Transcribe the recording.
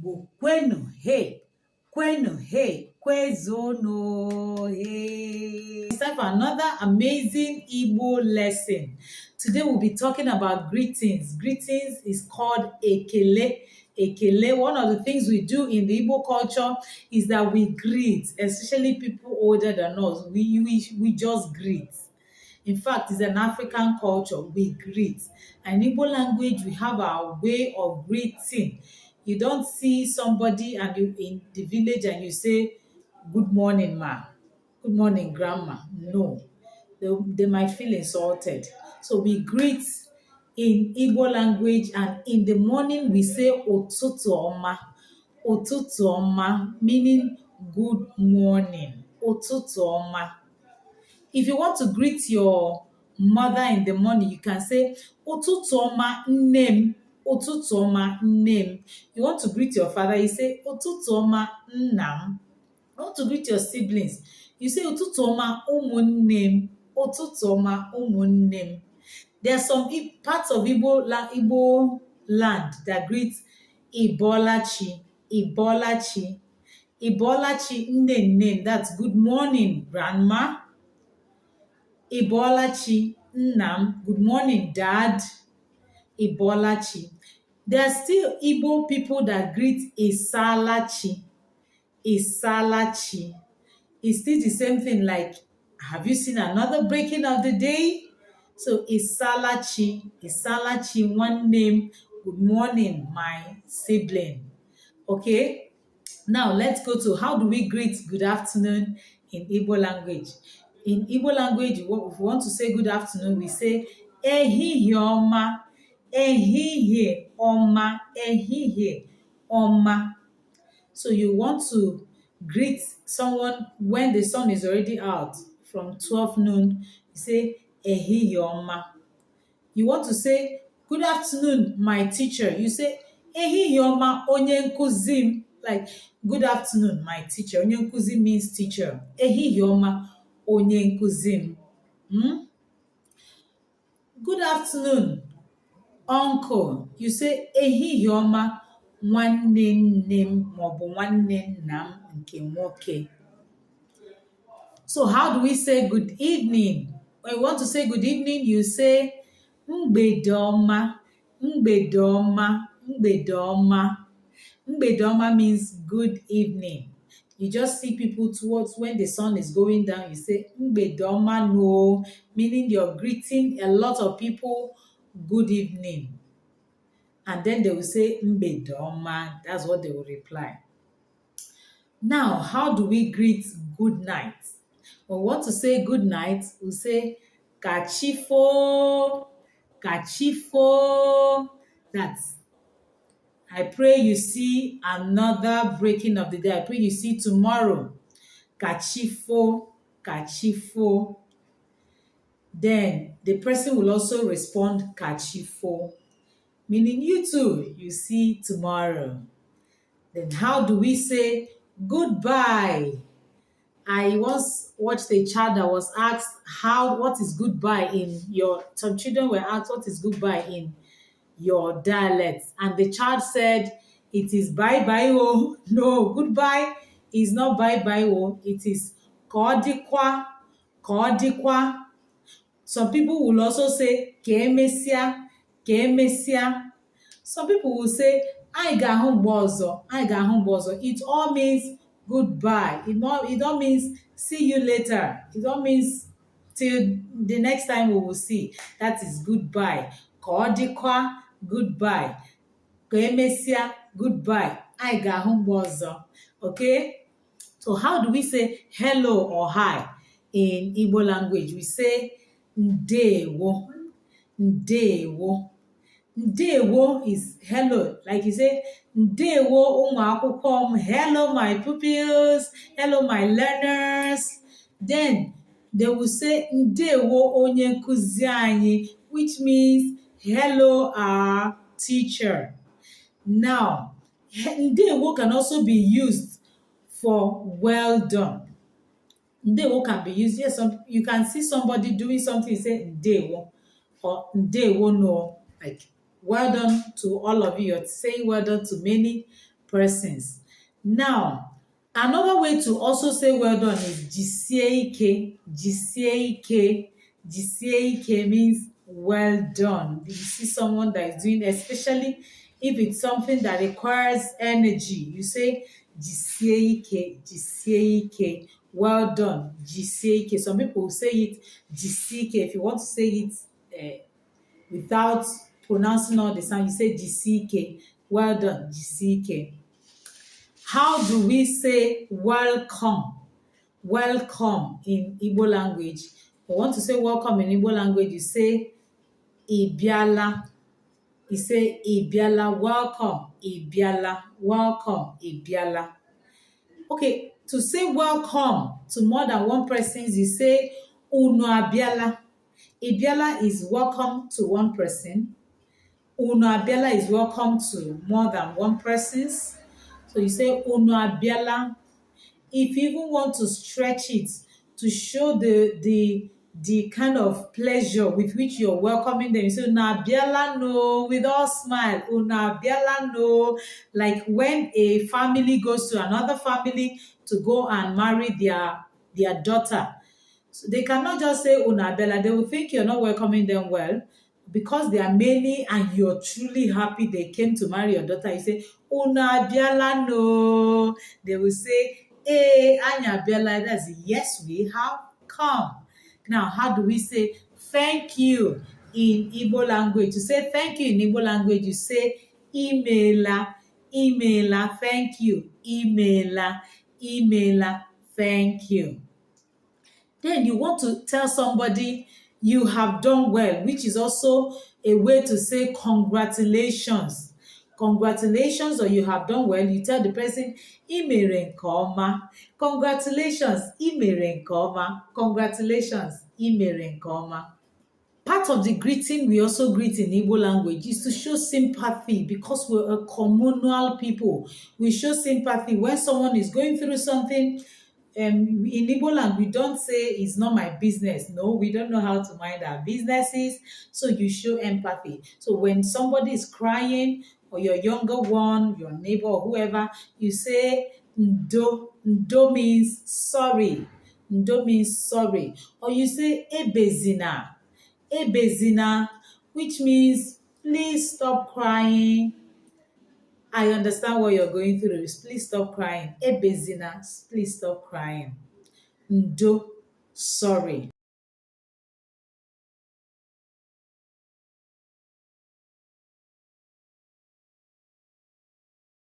Igbo kwenu hey, kwezono hey. It's time for another amazing Igbo lesson. Today we'll be talking about greetings. Greetings is called ekele. Ekele, one of the things we do in the Igbo culture is that we greet, especially people older than us. We just greet. In fact, it's an African culture. We greet. And in Igbo language, we have our way of greeting. You don't see somebody and you in the village and you say, "Good morning, ma. Good morning, grandma." No. They might feel insulted. So we greet in Igbo language, and in the morning we say "Ụtụtụ ọma." Ụtụtụ ọma, meaning good morning. Ụtụtụ ọma. If you want to greet your mother in the morning, you can say, "Ụtụtụ ọma nne m." Ụtụtụ ọma nne m. You want to greet your father, you say, "Ụtụtụ ọma nna m." You want to greet your siblings, you say, "Ụtụtụ ọma ụmụnne m." Ụtụtụ ọma ụmụnne m. There are some parts of Igbo land that greet Ibolachi. Ibolachi. Ibolachi nne, that's good morning, grandma. Ibolachi nnam, good morning, dad. Ibolachi. There are still Igbo people that greet Isalachi. Isalachi. It's still the same thing, like, have you seen another breaking of the day? So Isalachi. Isalachi, one name. Good morning, my sibling. Okay? Now let's go to how do we greet good afternoon in Igbo language. In Igbo language, if we want to say good afternoon, we say ehihie ọma. Ehihie ọma. Ehihie ọma. So you want to greet someone when the sun is already out from 12 noon, you say ehihie ọma. You want to say good afternoon, my teacher, you say ehihie ọma onye nkuzi m. Like, good afternoon, my teacher. Onye nkuzi means teacher. Ehihie ọma onye nkuzi m. Good afternoon, uncle. You say ehihie ọma nwanne nne m maọbụ nwanne nna m nke nwoke. So how do we say good evening? When you want to say good evening, you say mgbede ọma. Mgbede ọma. Mgbede ọma. Mgbede ọma means good evening. You just see people towards when the sun is going down, you say mgbede ọma no, meaning you're greeting a lot of people good evening. And then they will say mgbede ọma. That's what they will reply. Now, how do we greet good night? When we want to say good night, we say kachifo. Kachifo. That's, I pray you see another breaking of the day. I pray you see tomorrow. Kachifo. Kachifo. Then the person will also respond kachifo, meaning you too, you see tomorrow. Then how do we say goodbye? I once watched a child that was asked what is goodbye in your, some children were asked what is goodbye in your dialect, and the child said it is bye bye oh. No, goodbye is not bye bye oh, it is kodikwa. Kodikwa. Some people will also say kemesia. Kemesia. Some people will say anyị ga-ahụ mgbe ọzọ. Anyị ga-ahụ mgbe ọzọ. It all means goodbye. It all means see you later. It all means till the next time we will see. That is goodbye. Ka ọ dịkwa, goodbye. Ka emesịa, goodbye. Anyị ga-ahụ mgbe ọzọ. Okay? So how do we say hello or hi in Igbo language? We say ndewo. Ndewo. Ndewo is hello. Like you say, ndewo ụmụ akwụkwọ m. Hello my pupils. Hello my learners. Then they will say ndewo onye nkuzi anyị, which means hello our teacher. Now, ndewo can also be used for well done. Ndewo can be used. Yes, you can see somebody doing something, you say ndewo or ndewo no, like well done to all of you. You're saying well done to many persons. Now, another way to also say well done is jisie ike. Jisie ike. Jisie ike means well done. You see someone that is doing, especially if it's something that requires energy, you say jisie ike, jisie ike. Well done, jisie ike. Some people will say it jisie ike. If you want to say it without pronouncing all the sound, you say jisie ike. Well done, jisie ike. How do we say welcome? Welcome in Igbo language. We want to say welcome in Igbo language, you say Ibiala. You say Ibiala, welcome, Ibiala, welcome, Ibiala. Okay, to say welcome to more than one person, you say Unu Abiala. Ibiala is welcome to one person. Unu Abiala is welcome to more than one persons. So you say Unu Abiala. If you even want to stretch it to show the kind of pleasure with which you're welcoming them, you say una biala no with all smile, una biala no, like when a family goes to another family to go and marry their daughter. So they cannot just say una bella. They will think you're not welcoming them well because they are many and you're truly happy they came to marry your daughter. You say una biala no. They will say, hey, anya biala. That's yes, we have come. Now, how do we say thank you in Igbo language? To say thank you in Igbo language, you say imela, imela, thank you, imela, imela, thank you. Then you want to tell somebody you have done well, which is also a way to say congratulations. Congratulations, or you have done well. You tell the person, imere nke ọma. Congratulations, imere nke ọma. Congratulations, imere nke ọma. Part of the greeting we also greet in Igbo language is to show sympathy because we're a communal people. We show sympathy when someone is going through something. In Igbo land, we don't say it's not my business. No, we don't know how to mind our businesses. So you show empathy. So when somebody is crying, or your younger one, your neighbor, or whoever, you say ndo. Ndo means sorry. Ndo means sorry. Or you say ebezina. Ebezina, which means please stop crying. I understand what you're going through. Please stop crying. Ebezina, please stop crying. Ndo, sorry.